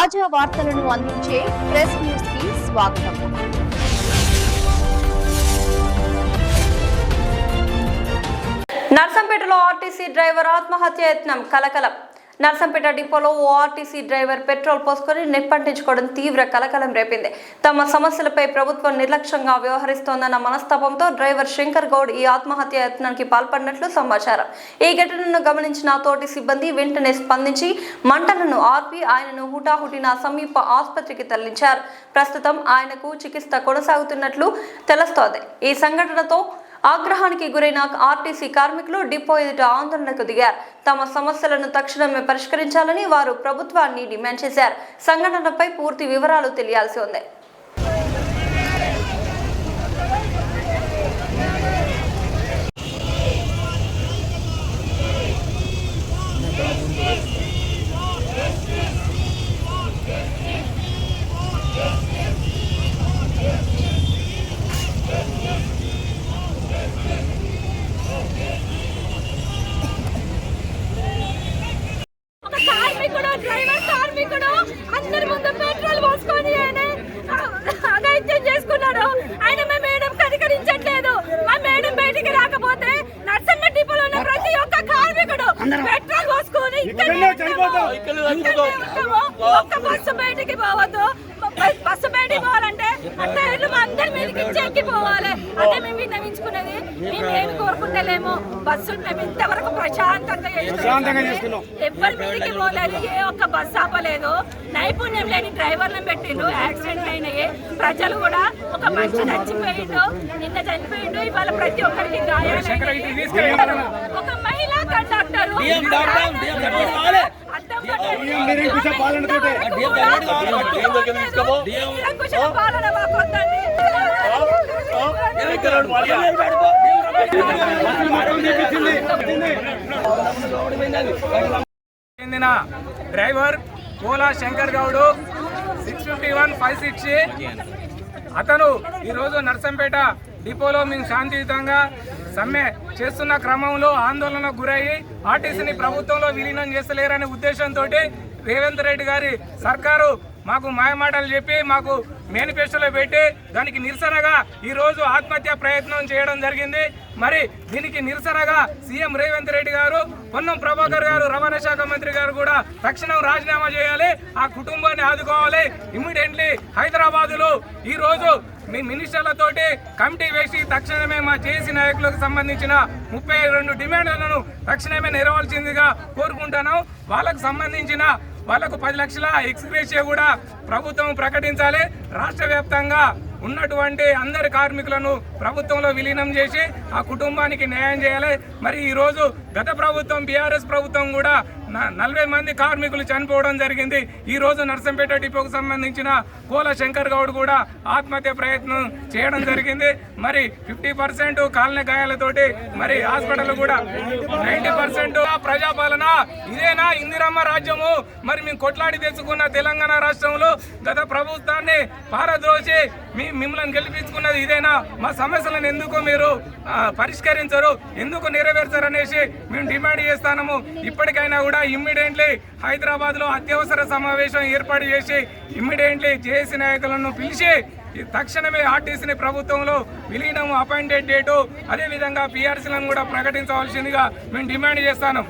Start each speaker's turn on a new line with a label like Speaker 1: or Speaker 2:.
Speaker 1: తాజా వార్తలను అందించే ప్రెస్ న్యూస్ కి స్వాగతం.
Speaker 2: నర్సంపేటలో ఆర్టీసీ డ్రైవర్ ఆత్మహత్య యత్నం కలకలం. నర్సంపేట డిపోలో ఓ ఆర్టీసీ డ్రైవర్ పెట్రోల్ పోసుకొని నిప్పంటించుకోవడం తీవ్ర కలకలం రేపింది. తమ సమస్యలపై ప్రభుత్వం నిర్లక్ష్యంగా వ్యవహరిస్తోందన్న మనస్తాపంతో డ్రైవర్ శంకర్ గౌడ్ ఈ ఆత్మహత్య యత్నానికి పాల్పడినట్లు సమాచారం. ఈ ఘటనను గమనించిన తోటి సిబ్బంది వెంటనే స్పందించి మంటలను ఆర్పి ఆయనను హుటాహుటిన సమీప ఆసుపత్రికి తరలించారు. ప్రస్తుతం ఆయనకు చికిత్స కొనసాగుతున్నట్లు తెలుస్తోంది. ఈ సంఘటనతో ఆగ్రహానికి గురైన ఆర్టీసీ కార్మికులు డిపో ఎదుట ఆందోళనకు దిగారు. తమ సమస్యలను తక్షణమే పరిష్కరించాలని వారు ప్రభుత్వాన్ని డిమాండ్ చేశారు. సంఘటనపై పూర్తి వివరాలు తెలియాల్సి ఉంది.
Speaker 3: కార్మికుడు అందరి ముందు పెట్రోల్ పోసుకొని అగైత్యం చేసుకున్నాడు. ఆయన మా మేడం కనికరించట్లేదు. మా మేడం బయటికి రాకపోతే నర్సన్న డిపోలో ఉన్న ప్రతి ఒక్క కార్మికుడు పెట్రోల్ పోసుకొని ఒక్క బస్సు బయటికి పోవద్దు. బస్సు బయటికి పోవాలంటే టైర్లు మా అందరి మీదకి చెక్కిపోవాలి. అదే మేము విన్నవించుకున్నది. మేము ఏమి కోరుకుంటలేము. బస్సులు మేము ఇంతవరకు ప్రశాంతంగా చేసుకున్నాం. ఎవరి మీదకి పోలేదు. ఏ ఒక్క బస్సు ఆపలేదు. నైపుణ్యం లేని డ్రైవర్లను పెట్టిండు. యాక్సిడెంట్ అయినాయి. ప్రజలు కూడా ఒక మనిషి చచ్చిపోయిండు. నిన్న చనిపోయిండు. ఇవాళ ప్రతి ఒక్కరికి గాయాలు. ఒక మహిళా కండక్టర్ పాలన మాకొద్దండి.
Speaker 4: చెందిన డ్రైవర్ కోలా శంకర్ గౌడ్ 651-560 అతను ఈరోజు నర్సంపేట డిపోలో మేము శాంతియుతంగా సమ్మె చేస్తున్న క్రమంలో ఆందోళనకు గురయ్యి ఆర్టీసీని ప్రభుత్వంలో విలీనం చేస్తలేరనే ఉద్దేశంతో రేవంత్ రెడ్డి గారి సర్కారు మాకు మాయమాటలు చెప్పి మాకు మేనిఫెస్టోలో పెట్టి దానికి నిరసనగా ఈరోజు ఆత్మహత్య ప్రయత్నం చేయడం జరిగింది. మరి దీనికి నిరసనగా సీఎం రేవంత్ రెడ్డి గారు, పొన్నం ప్రభాకర్ గారు, రవాణా శాఖ మంత్రి గారు కూడా తక్షణం రాజీనామా చేయాలి. ఆ కుటుంబాన్ని ఆదుకోవాలి. ఇమ్మీడియట్లీ హైదరాబాదులో ఈరోజు మీ మినిస్టర్లతోటి కమిటీ వేసి తక్షణమే మా జేఏసీ నాయకులకు సంబంధించిన 32 డిమాండ్లను తక్షణమే నెరవేర్చాల్సిందిగా కోరుకుంటున్నాం. వాళ్ళకు సంబంధించిన వాళ్లకు 10 లక్షల ఎక్స్గ్రేషియా కూడా ప్రభుత్వం ప్రకటించాలి. రాష్ట్ర వ్యాప్తంగా ఉన్నటువంటి అందరి కార్మికులను ప్రభుత్వంలో విలీనం చేసి ఆ కుటుంబానికి న్యాయం చేయాలి. మరి ఈరోజు గత ప్రభుత్వం బీఆర్ఎస్ ప్రభుత్వం కూడా 40 మంది కార్మికులు చనిపోవడం జరిగింది. ఈరోజు నర్సంపేట డిపోకు సంబంధించిన కోల శంకర్ గౌడ్ కూడా ఆత్మహత్య ప్రయత్నం చేయడం జరిగింది. మరి 50% కాలిన గాయాలతోటి మరి హాస్పిటల్ కూడా 90% ప్రజాపాలన ఇదేనా ఇందిరమ్మ రాజ్యము? మరి మేము కొట్లాడి తెచ్చుకున్న తెలంగాణ రాష్ట్రంలో గత ప్రభుత్వాన్ని పారద్రోసి మిమ్మల్ని గెలిపించుకున్నది ఇదేనా? మా సమస్యలను ఎందుకు మీరు పరిష్కరించరు, ఎందుకు నెరవేర్చరు అనేసి మేము డిమాండ్ చేస్తాము. ఇప్పటికైనా కూడా ఇమ్మీడియట్లీ హైదరాబాద్లో అత్యవసర సమావేశం ఏర్పాటు చేసి ఇమ్మీడియట్లీ జేఏసీ నాయకులను పిలిచి తక్షణమే ఆర్టీసీని ప్రభుత్వంలో విలీనం అపాయింటెడ్ డేటు అదేవిధంగా పీఆర్సీలను కూడా ప్రకటించవలసిందిగా మేము డిమాండ్ చేస్తాను.